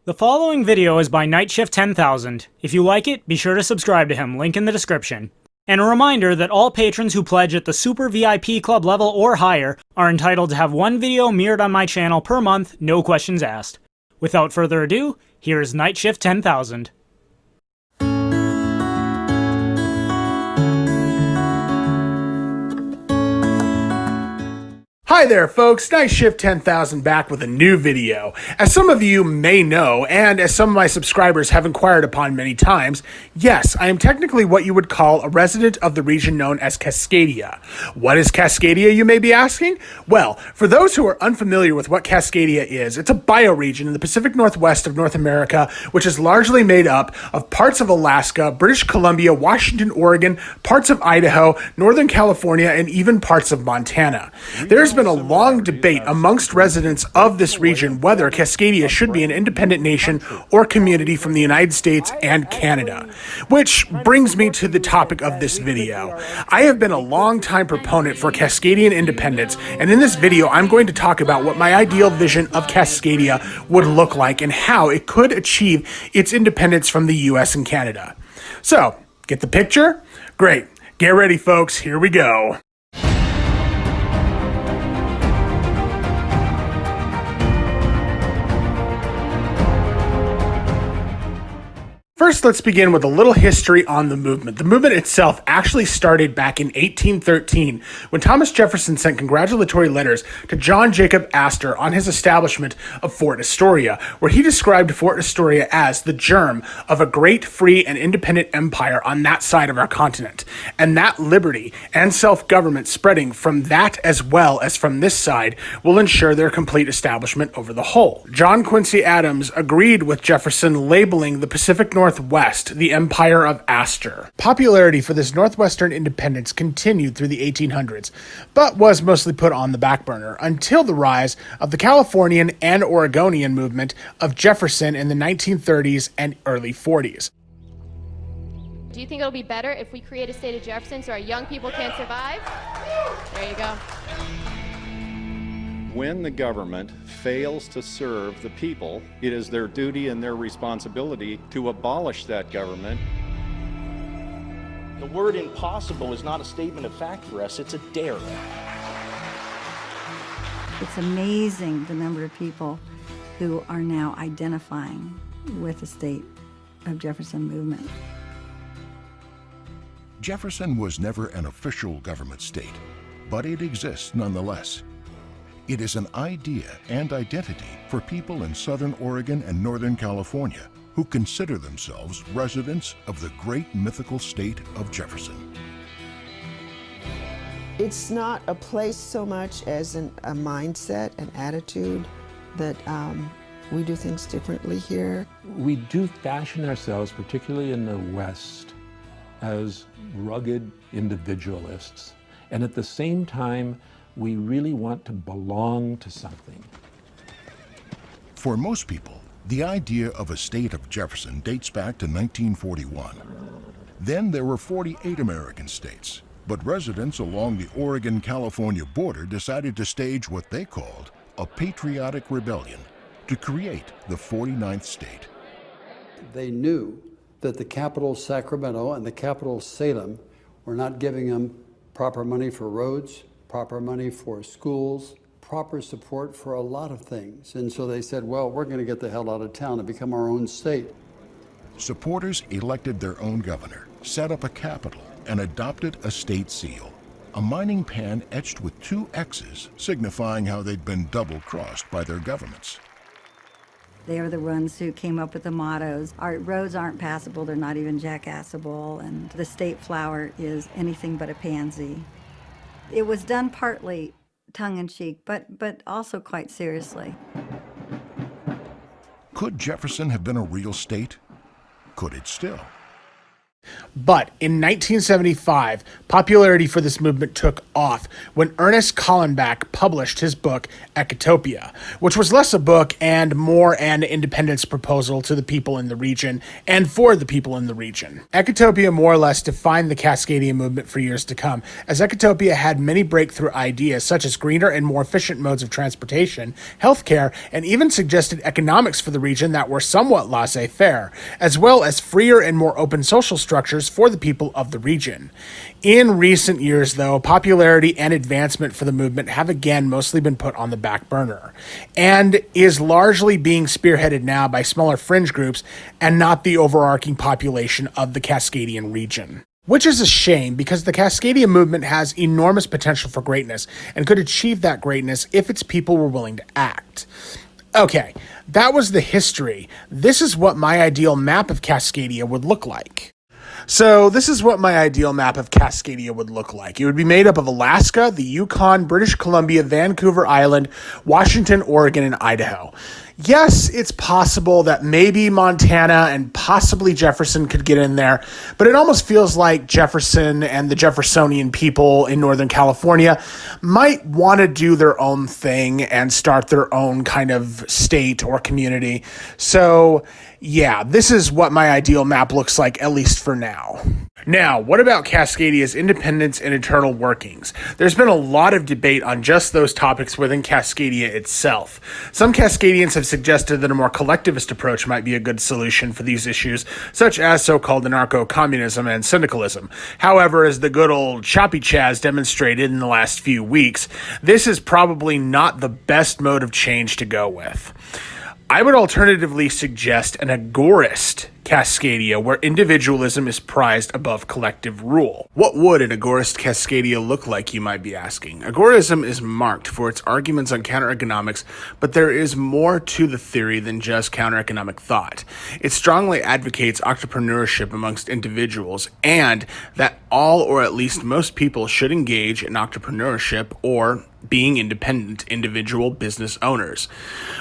The following video is by Nightshift10000's. If you like it, be sure to subscribe to him, link in the description. And a reminder that all patrons who pledge at the Super VIP Club level or higher are entitled to have one video mirrored on my channel per month, no questions asked. Without further ado, here is Nightshift10000's. Hi there folks, Nightshift10000 back with a new video. As some of you may know, and as some of my subscribers have inquired upon many times, yes, I am technically what you would call a resident of the region known as Cascadia. What is Cascadia, you may be asking? Well, for those who are unfamiliar with what Cascadia is, it's a bioregion in the Pacific Northwest of North America, which is largely made up of parts of Alaska, British Columbia, Washington, Oregon, parts of Idaho, Northern California, and even parts of Montana. There's been a long debate amongst residents of this region whether Cascadia should be an independent nation or community from the United States and Canada. Which brings me to the topic of this video. I have been a long-time proponent for Cascadian independence, and in this video I'm going to talk about what my ideal vision of Cascadia would look like and how it could achieve its independence from the US and Canada. So, get the picture? Great. Get ready folks, here we go. First, let's begin with a little history on the movement. The movement itself actually started back in 1813 when Thomas Jefferson sent congratulatory letters to John Jacob Astor on his establishment of Fort Astoria, where he described Fort Astoria as the germ of a great, free, and independent empire on that side of our continent, and that liberty and self-government spreading from that as well as from this side will ensure their complete establishment over the whole. John Quincy Adams agreed with Jefferson, labeling the Pacific Northwest the Empire of Astor. Popularity for this Northwestern independence continued through the 1800s, but was mostly put on the back burner until the rise of the Californian and Oregonian movement of Jefferson in the 1930s and early 40s. Do you think it'll be better if we create a state of Jefferson so our young people can survive? There you go. When the government fails to serve the people, it is their duty and their responsibility to abolish that government. The word impossible is not a statement of fact for us, it's a dare. It's amazing the number of people who are now identifying with the state of Jefferson movement. Jefferson was never an official government state, but it exists nonetheless. It is an idea and identity for people in Southern Oregon and Northern California who consider themselves residents of the great mythical state of Jefferson. It's not a place so much as a mindset, an attitude that we do things differently here. We do fashion ourselves, particularly in the West, as rugged individualists. And at the same time, we really want to belong to something. For most people, the idea of a state of Jefferson dates back to 1941. Then there were 48 American states, but residents along the Oregon-California border decided to stage what they called a patriotic rebellion to create the 49th state. They knew that the capital Sacramento and the capital Salem were not giving them proper money for roads, proper money for schools, proper support for a lot of things. And so they said, well, we're going to get the hell out of town and become our own state. Supporters elected their own governor, set up a capital, and adopted a state seal, a mining pan etched with two X's, signifying how they'd been double-crossed by their governments. They are the ones who came up with the mottos. Our roads aren't passable, they're not even jackassable, and the state flower is anything but a pansy. It was done partly tongue-in-cheek, but also quite seriously. Could Jefferson have been a real state? Could it still? But in 1975, popularity for this movement took off when Ernest Callenbach published his book, Utopia, which was less a book and more an independence proposal to the people in the region and for the people in the region. Utopia more or less defined the Cascadia movement for years to come, as Utopia had many breakthrough ideas such as greener and more efficient modes of transportation, healthcare, and even suggested economics for the region that were somewhat laissez-faire, as well as freer and more open social structures for the people of the region. In recent years, though, popularity and advancement for the movement have again mostly been put on the back burner, and is largely being spearheaded now by smaller fringe groups and not the overarching population of the Cascadian region. Which is a shame, because the Cascadia movement has enormous potential for greatness and could achieve that greatness if its people were willing to act. Okay, that was the history. This is what my ideal map of Cascadia would look like. So this is what my ideal map of Cascadia would look like. It would be made up of Alaska, the Yukon, British Columbia, Vancouver Island, Washington, Oregon, and Idaho. Yes, it's possible that maybe Montana and possibly Jefferson could get in there, but it almost feels like Jefferson and the Jeffersonian people in Northern California might want to do their own thing and start their own kind of state or community. So yeah, this is what my ideal map looks like, at least for now. Now, what about Cascadia's independence and internal workings? There's been a lot of debate on just those topics within Cascadia itself. Some Cascadians have suggested that a more collectivist approach might be a good solution for these issues, such as so-called anarcho-communism and syndicalism. However, as the good old Choppy Chaz demonstrated in the last few weeks, this is probably not the best mode of change to go with. I would alternatively suggest an agorist Cascadia, where individualism is prized above collective rule. What would an agorist Cascadia look like, you might be asking? Agorism is marked for its arguments on counter-economics, but there is more to the theory than just counter-economic thought. It strongly advocates entrepreneurship amongst individuals, and that all or at least most people should engage in entrepreneurship or being independent individual business owners.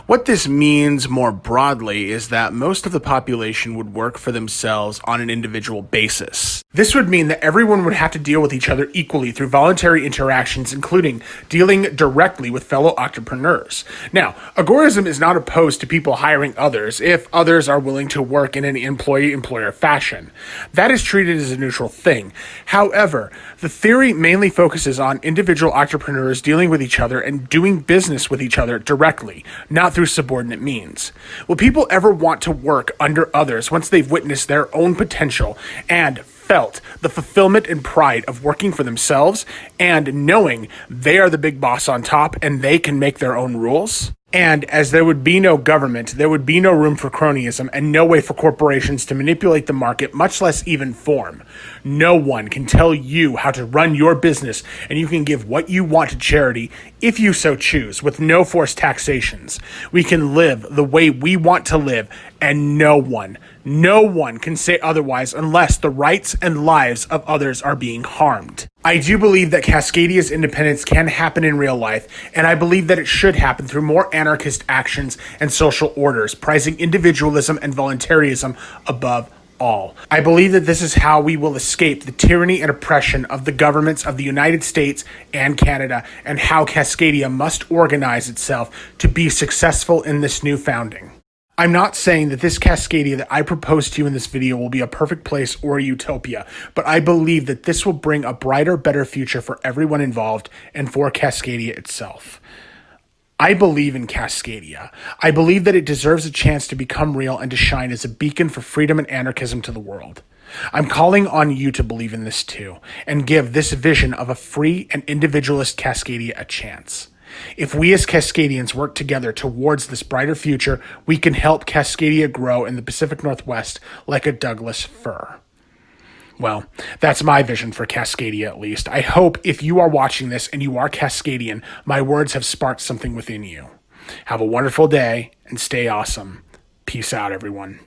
What this means more broadly is that most of the population would work for themselves on an individual basis. This would mean that everyone would have to deal with each other equally through voluntary interactions, including dealing directly with fellow entrepreneurs. Now, agorism is not opposed to people hiring others if others are willing to work in an employee-employer fashion. That is treated as a neutral thing. However, the theory mainly focuses on individual entrepreneurs dealing with each other and doing business with each other directly, not through subordinate means. Will people ever want to work under others once they've witnessed their own potential and felt the fulfillment and pride of working for themselves and knowing they are the big boss on top and they can make their own rules? And as there would be no government, there would be no room for cronyism and no way for corporations to manipulate the market, much less even form. No one can tell you how to run your business, and you can give what you want to charity if you so choose, with no forced taxations. We can live the way we want to live, and no one can say otherwise unless the rights and lives of others are being harmed. I do believe that Cascadia's independence can happen in real life, and I believe that it should happen through more anarchist actions and social orders, prizing individualism and voluntarism above all. I believe that this is how we will escape the tyranny and oppression of the governments of the United States and Canada, and how Cascadia must organize itself to be successful in this new founding. I'm not saying that this Cascadia that I propose to you in this video will be a perfect place or a utopia, but I believe that this will bring a brighter, better future for everyone involved and for Cascadia itself. I believe in Cascadia. I believe that it deserves a chance to become real and to shine as a beacon for freedom and anarchism to the world. I'm calling on you to believe in this too, and give this vision of a free and individualist Cascadia a chance. If we as Cascadians work together towards this brighter future, we can help Cascadia grow in the Pacific Northwest like a Douglas fir. Well, that's my vision for Cascadia, at least. I hope if you are watching this and you are Cascadian, my words have sparked something within you. Have a wonderful day and stay awesome. Peace out, everyone.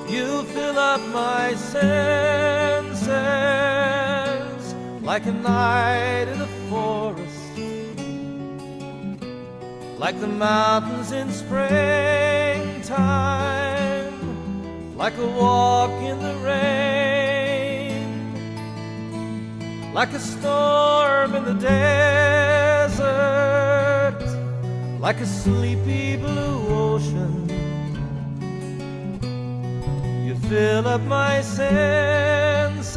You fill up my senses like a night in a forest. like the mountains in springtime, like a walk in the rain, like a storm in the desert, like a sleepy blue ocean. You fill up my senses,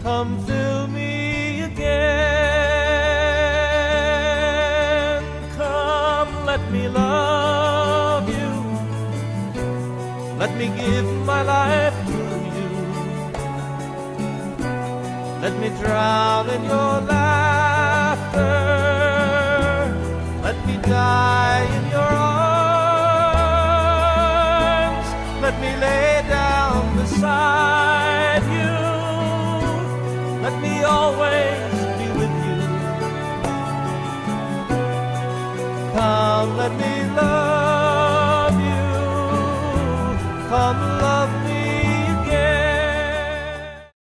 come fill me again. Come, let me love you, let me give my life to you, let me drown in your laughter, let me die in your arms, let me lay down beside you, let me always be with you. Come, let me love